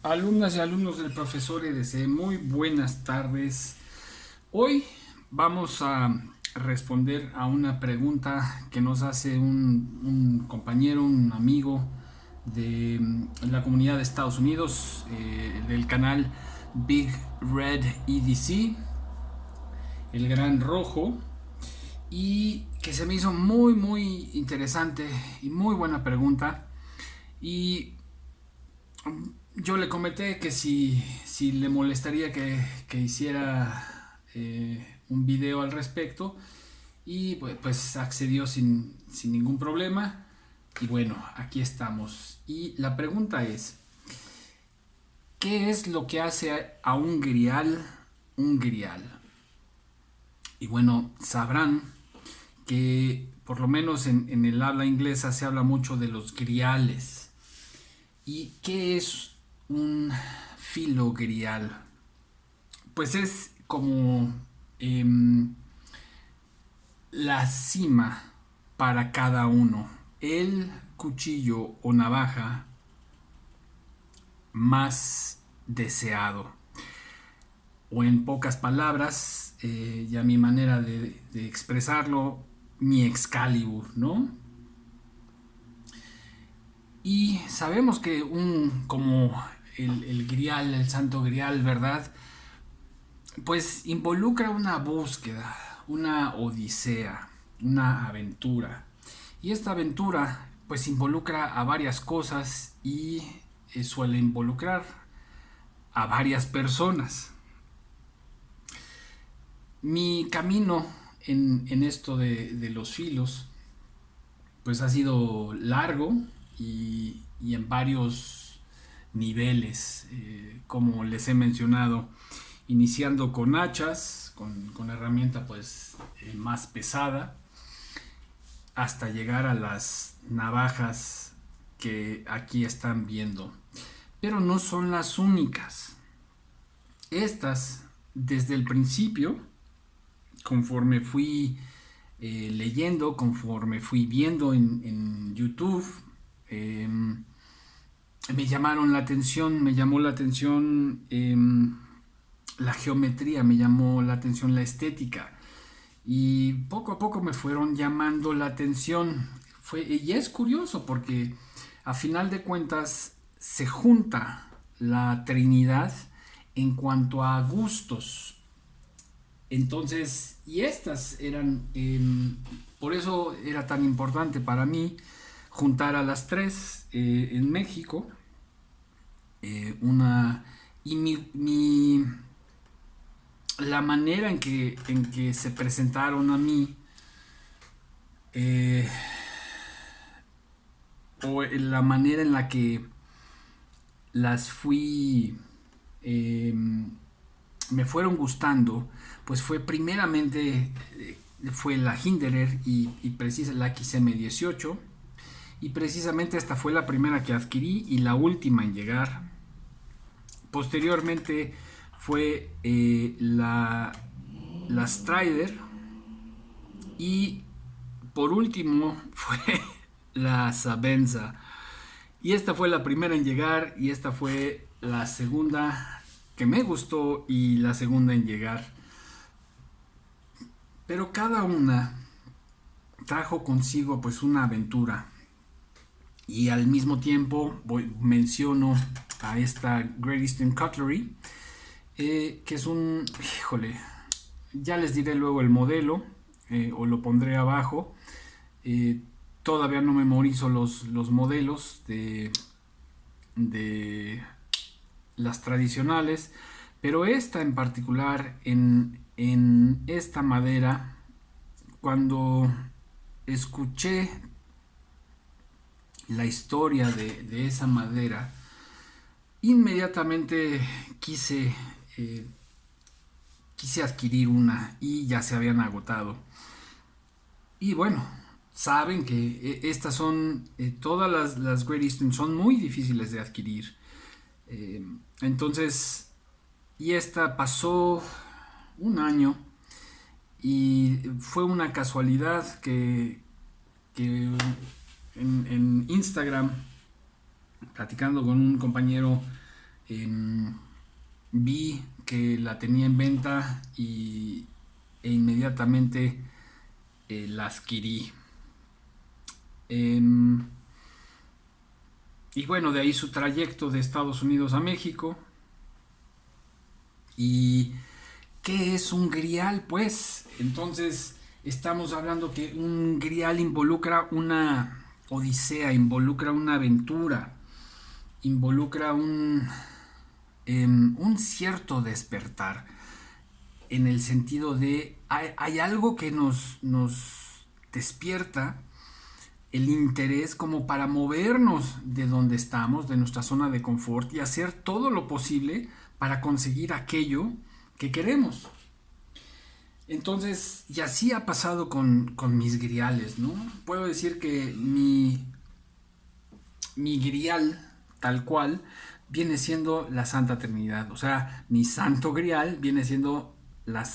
Alumnas y alumnos del profesor EDC, muy buenas tardes. Hoy vamos a responder a una pregunta que nos hace un compañero, un amigo de la comunidad de Estados Unidos, del canal Big Red EDC, el Gran Rojo, y que se me hizo muy interesante y muy buena pregunta. Y yo le comenté que si le molestaría que hiciera un video al respecto y pues accedió sin ningún problema. Y bueno, aquí estamos. Y la pregunta es, ¿qué es lo que hace a un grial un grial? Y bueno, sabrán que por lo menos en el habla inglesa se habla mucho de los griales. ¿Y qué es un filogrial? Pues es como la cima para cada uno, el cuchillo o navaja más deseado. O en pocas palabras, ya mi manera de expresarlo, mi Excalibur, ¿no? Y sabemos que como el grial, el santo grial, ¿verdad? Pues involucra una búsqueda, una odisea, una aventura. Y esta aventura pues involucra a varias cosas y suele involucrar a varias personas. Mi camino en esto de los filos pues ha sido largo y en varios niveles, como les he mencionado, iniciando con hachas, con herramienta pues más pesada, hasta llegar a las navajas que aquí están viendo. Pero no son las únicas. Estas, desde el principio, conforme fui leyendo, conforme fui viendo en YouTube, eh, me llamaron la atención, me llamó la atención la geometría, me llamó la atención la estética. Y poco a poco me fueron llamando la atención. Y es curioso porque a final de cuentas se junta la Trinidad en cuanto a gustos. Entonces, y estas eran, por eso era tan importante para mí juntar a las tres en México. Una y la manera en que se presentaron a mí, eh, o la manera en la que las fui, eh, me fueron gustando, pues fue primeramente, fue la Hinderer y precisa la XM18, y precisamente esta fue la primera que adquirí y la última en llegar. Posteriormente fue la Strider y por último fue la Sabenza. Y esta fue la primera en llegar y esta fue la segunda que me gustó y la segunda en llegar. Pero cada una trajo consigo pues una aventura. Y al mismo tiempo menciono a esta Great Eastern Cutlery, que es híjole, ya les diré luego el modelo, o lo pondré abajo. Eh, Todavía no memorizo los modelos de las tradicionales, pero esta en particular, en esta madera, cuando escuché la historia de esa madera, inmediatamente eh, quise adquirir una y ya se habían agotado. Y bueno, saben que estas son, todas las Great Eastern son muy difíciles de adquirir. Entonces, y esta pasó un año y fue una casualidad que en Instagram, platicando con un compañero em, vi que la tenía en venta e inmediatamente la adquirí. Em, y bueno, de ahí su trayecto de Estados Unidos a México. ¿Y qué es un grial? Pues entonces estamos hablando que un grial involucra una odisea, involucra una aventura, involucra un cierto despertar, en el sentido de hay algo que nos despierta el interés como para movernos de donde estamos, de nuestra zona de confort y hacer todo lo posible para conseguir aquello que queremos. Entonces, y así ha pasado con mis griales, ¿no? Puedo decir que mi grial, tal cual, viene siendo la Santa Trinidad. O sea, mi santo grial viene siendo la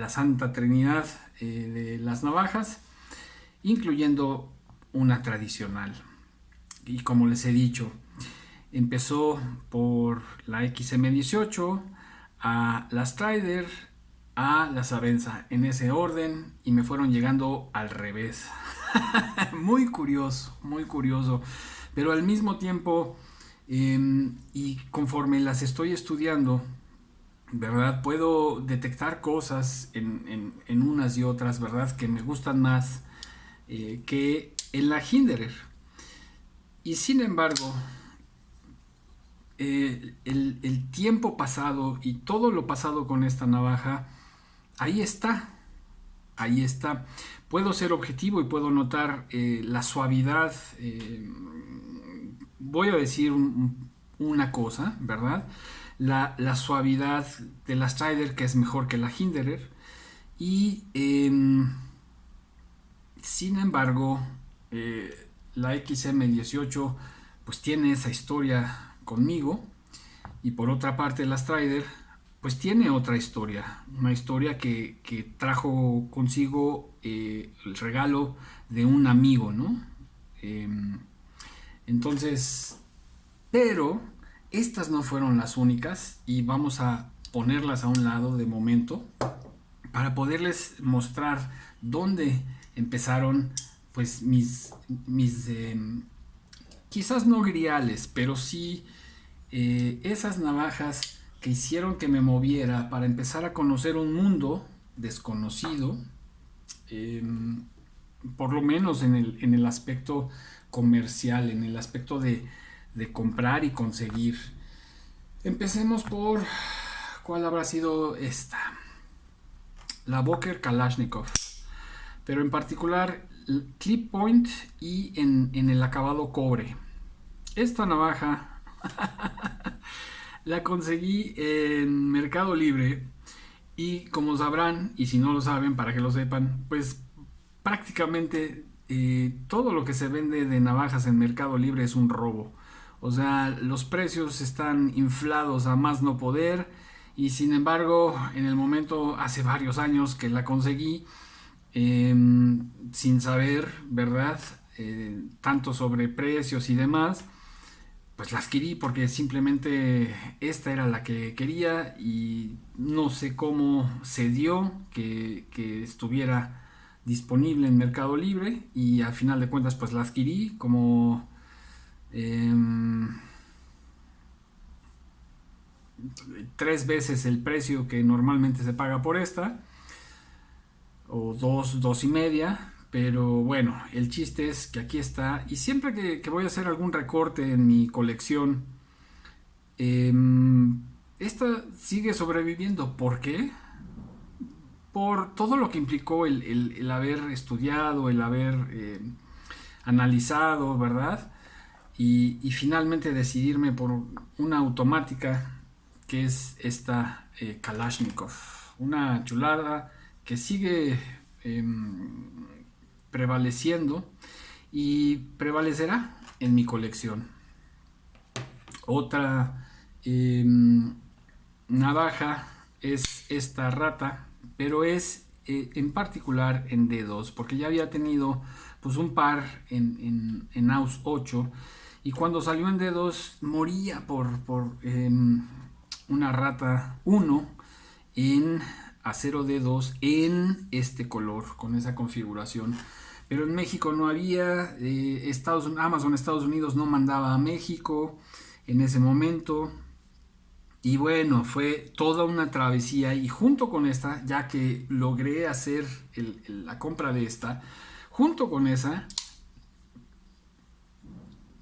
Santa Trinidad de las navajas, incluyendo una tradicional. Y como les he dicho, empezó por la XM18, a la Strider, a la Savenza, en ese orden, y me fueron llegando al revés. Muy curioso, muy curioso. Pero al mismo tiempo, y conforme las estoy estudiando, ¿verdad? Puedo detectar cosas en unas y otras, ¿verdad? Que me gustan más que en la Hinderer. Y sin embargo, el tiempo pasado y todo lo pasado con esta navaja, ahí está, ahí está. Puedo ser objetivo y puedo notar la suavidad. Voy a decir una cosa, ¿verdad? La suavidad de la Strider, que es mejor que la Hinderer. Y sin embargo, la XM18 pues tiene esa historia conmigo. Y por otra parte, la Strider pues tiene otra historia, una historia que trajo consigo el regalo de un amigo, ¿no? Eh, entonces, pero estas no fueron las únicas y vamos a ponerlas a un lado de momento para poderles mostrar dónde empezaron pues mis quizás no griales, pero sí esas navajas que hicieron que me moviera para empezar a conocer un mundo desconocido, eh, por lo menos en el aspecto comercial, en el aspecto de comprar y conseguir. Empecemos por cuál habrá sido esta, la Boker Kalashnikov, pero en particular clip point y en el acabado cobre. Esta navaja la conseguí en Mercado Libre y como sabrán, y si no lo saben, para que lo sepan, pues prácticamente todo lo que se vende de navajas en Mercado Libre es un robo. O sea, los precios están inflados a más no poder y sin embargo, en el momento, hace varios años que la conseguí, eh, sin saber, ¿verdad? Tanto sobre precios y demás, pues la adquirí porque simplemente esta era la que quería y no sé cómo se dio que estuviera disponible en Mercado Libre y al final de cuentas pues la adquirí como eh, 3 veces el precio que normalmente se paga por esta, o dos y media, pero bueno, el chiste es que aquí está y siempre que voy a hacer algún recorte en mi colección, eh, esta sigue sobreviviendo. ¿Por qué? Por todo lo que implicó el haber estudiado, el haber analizado, ¿verdad? Y finalmente decidirme por una automática que es esta Kalashnikov. Una chulada que sigue eh, prevaleciendo y prevalecerá en mi colección. Otra navaja es esta rata, pero es en particular en dedos, porque ya había tenido pues un par en AUS 8 Y cuando salió en dedos moría por una rata uno en acero dedos en este color, con esa configuración. Pero en México no había, Amazon Estados Unidos no mandaba a México en ese momento. Y bueno, fue toda una travesía y junto con esta, ya que logré hacer la compra de esta, junto con esa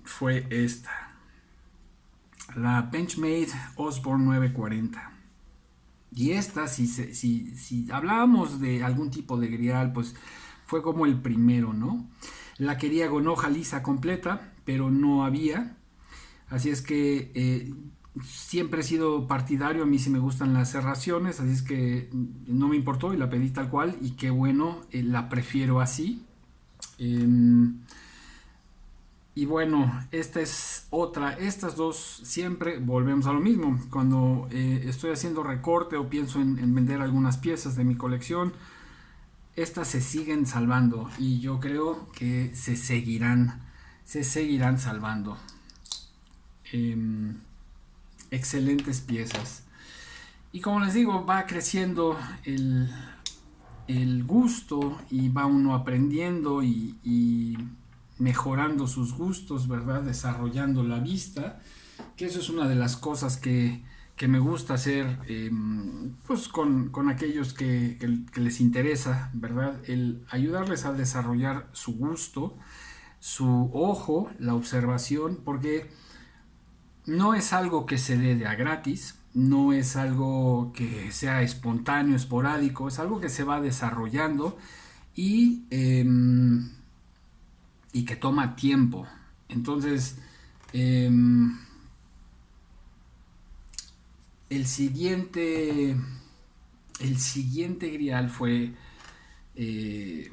fue esta, la Benchmade Osborne 940. Y esta, si hablábamos de algún tipo de grial, pues fue como el primero, ¿no? La quería con hoja lisa completa, pero no había. Así es que siempre he sido partidario, a mí sí me gustan las serraciones, así es que no me importó y la pedí tal cual y qué bueno, la prefiero así. Eh, y bueno, esta es otra, estas dos siempre volvemos a lo mismo. Cuando estoy haciendo recorte o pienso en vender algunas piezas de mi colección, estas se siguen salvando y yo creo que se seguirán salvando. Em, Excelentes piezas. Y como les digo, va creciendo el gusto y va uno aprendiendo y mejorando sus gustos, ¿verdad? Desarrollando la vista, que eso es una de las cosas que me gusta hacer, pues con aquellos que les interesa, ¿verdad? El ayudarles a desarrollar su gusto, su ojo, la observación, porque no es algo que se dé de a gratis, no es algo que sea espontáneo, esporádico, es algo que se va desarrollando y, eh, y que toma tiempo. Entonces, eh, el siguiente, el siguiente grial fue, eh,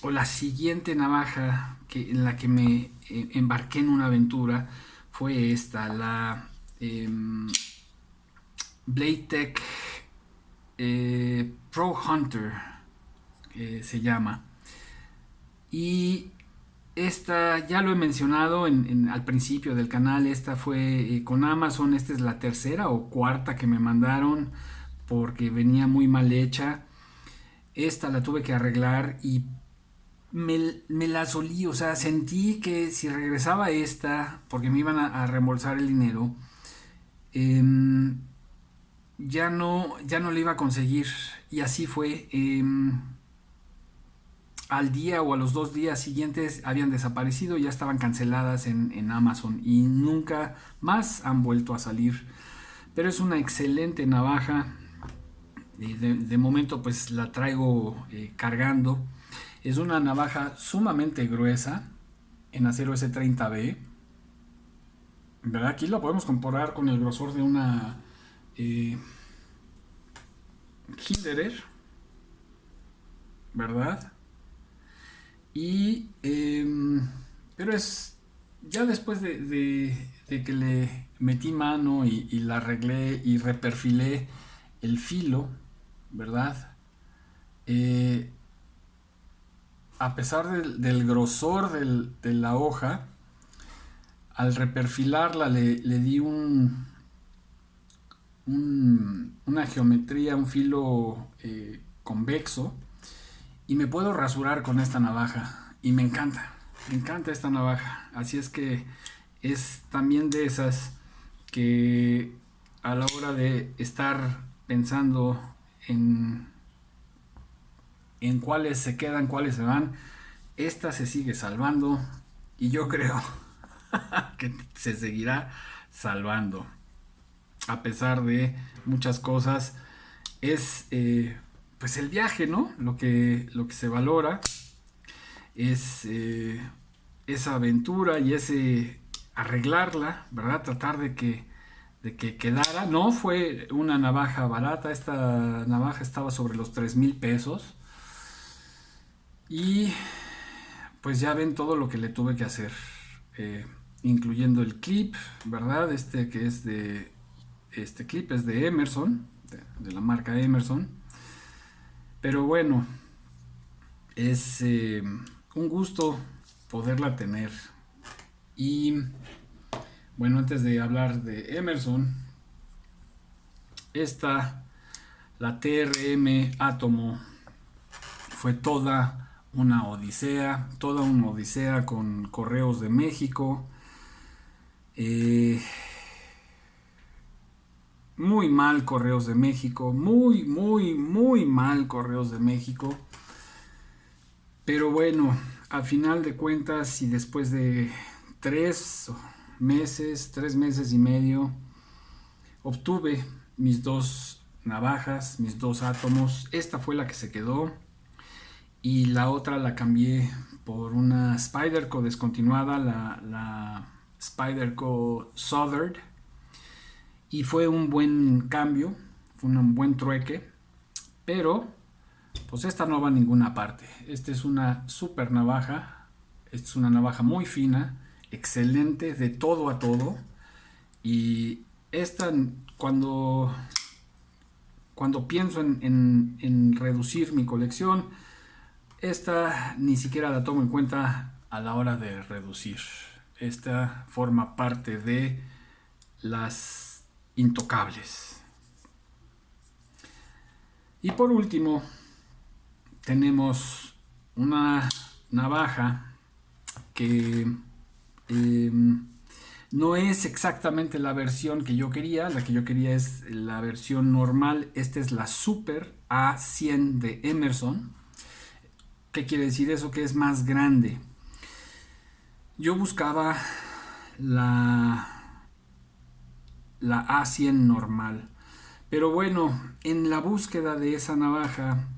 o la siguiente navaja en la que me embarqué en una aventura fue esta, la Blade Tech Pro Hunter, se llama. Y esta ya lo he mencionado al principio del canal, esta fue con Amazon, esta es la tercera o cuarta que me mandaron porque venía muy mal hecha. Esta la tuve que arreglar y me la solí, o sea, sentí que si regresaba esta, porque me iban a reembolsar el dinero, eh, ya no le iba a conseguir. Y así fue. Al día o a los 2 días siguientes habían desaparecido, ya estaban canceladas en Amazon y nunca más han vuelto a salir. Pero es una excelente navaja. De momento pues la traigo cargando. Es una navaja sumamente gruesa en acero S30B. ¿Verdad? Aquí la podemos comparar con el grosor de una eh, Hinderer, ¿verdad? Y pero es ya después de que le metí mano y la arreglé y reperfilé el filo, ¿verdad? Eh, a pesar del grosor de la hoja, al reperfilarla le di una geometría, un filo convexo y me puedo rasurar con esta navaja y me encanta esta navaja, así es que es también de esas que a la hora de estar pensando en, en cuáles se quedan, cuáles se van, esta se sigue salvando y yo creo que se seguirá salvando a pesar de muchas cosas. Es pues el viaje, ¿no? Lo que se valora es esa aventura y ese arreglarla, ¿verdad? Tratar de que quedara. No fue una navaja barata, esta navaja estaba sobre los 3,000 pesos. Y pues ya ven todo lo que le tuve que hacer, incluyendo el clip, ¿verdad? Este clip es de Emerson, de la marca Emerson. Pero bueno, es un gusto poderla tener. Y bueno, antes de hablar de Emerson, la TRM Átomo, fue toda una odisea con Correos de México. Eh, Muy mal Correos de México, muy mal Correos de México. Pero bueno, a final de cuentas y después de 3 meses y medio, obtuve mis dos navajas, mis dos átomos. Esta fue la que se quedó y la otra la cambié por una Spyderco descontinuada, la Spyderco Southern. Y fue un buen cambio, fue un buen trueque, pero pues esta no va a ninguna parte. Esta es una super navaja, esta es una navaja muy fina, excelente de todo a todo. Y esta, cuando, cuando pienso en reducir mi colección, esta ni siquiera la tomo en cuenta a la hora de reducir. Esta forma parte de las intocables. Y por último, tenemos una navaja que no es exactamente la versión que yo quería. La que yo quería es la versión normal. Esta es la Super A100 de Emerson. ¿Qué quiere decir eso? Que es más grande. Yo buscaba la, la A100 normal. Pero bueno, en la búsqueda de esa navaja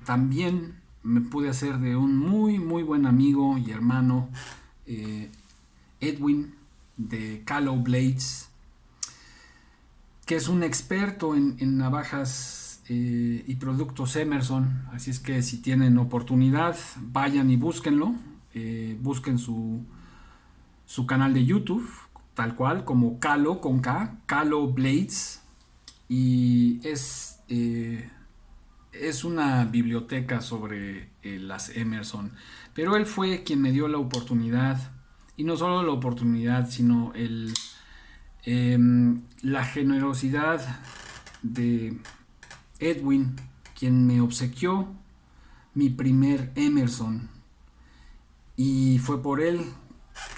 también me pude hacer de un muy buen amigo y hermano, Edwin de Callow Blades, que es un experto en navajas y productos Emerson. Así es que si tienen oportunidad, vayan y búsquenlo. Busquen su canal de YouTube, tal cual, como Calo con K, Callow Blades. Y es una biblioteca sobre las Emerson. Pero él fue quien me dio la oportunidad, y no solo la oportunidad, sino la generosidad de Edwin, quien me obsequió mi primer Emerson. Y fue por él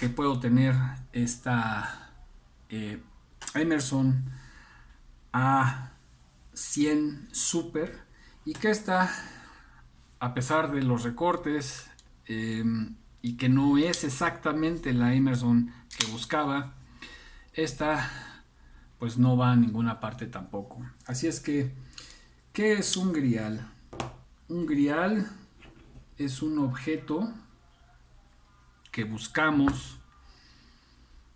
que puedo tener esta Emerson A100 Super, y que está, a pesar de los recortes, y que no es exactamente la Emerson que buscaba, esta pues no va a ninguna parte tampoco. Así es que, ¿qué es un grial? Un grial es un objeto que buscamos,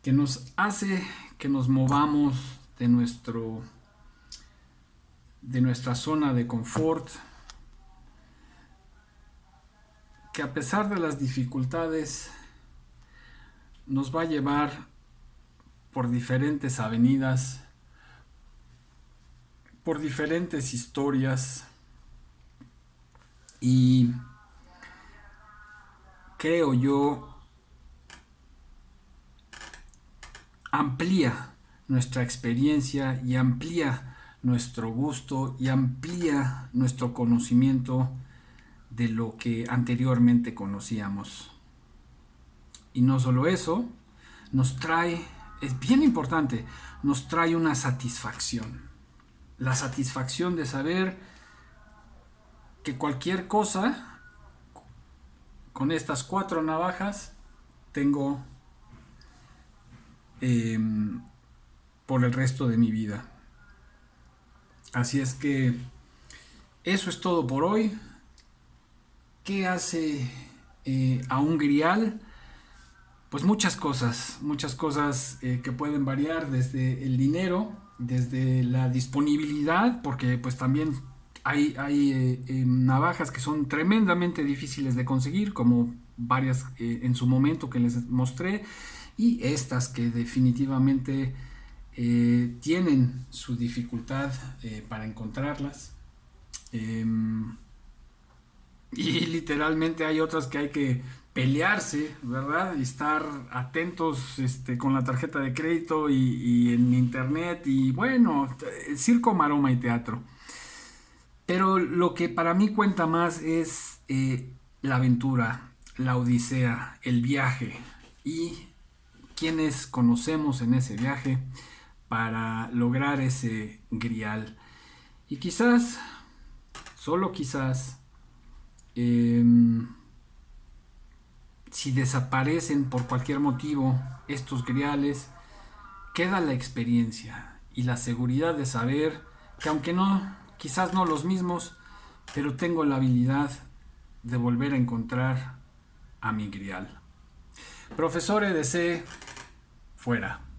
que nos hace que nos movamos de nuestra zona de confort, que a pesar de las dificultades nos va a llevar por diferentes avenidas, por diferentes historias, y creo yo amplía nuestra experiencia y amplía nuestro gusto y amplía nuestro conocimiento de lo que anteriormente conocíamos. Y no solo eso, nos trae, es bien importante, nos trae una satisfacción. La satisfacción de saber que cualquier cosa, con estas 4 navajas, tengo eh, por el resto de mi vida. Así es que eso es todo por hoy. ¿Qué hace a un grial? Pues muchas cosas que pueden variar, desde el dinero, desde la disponibilidad, porque pues también hay navajas que son tremendamente difíciles de conseguir, como varias en su momento que les mostré, y estas que definitivamente tienen su dificultad para encontrarlas. Y literalmente hay otras que hay que pelearse, ¿verdad? Y estar atentos con la tarjeta de crédito y en internet y bueno, circo, maroma y teatro. Pero lo que para mí cuenta más es la aventura, la odisea, el viaje y quienes conocemos en ese viaje para lograr ese grial. Y quizás, solo quizás, eh, si desaparecen por cualquier motivo estos griales, queda la experiencia y la seguridad de saber que aunque no, quizás no los mismos, pero tengo la habilidad de volver a encontrar a mi grial. Profesor EDC, fuera.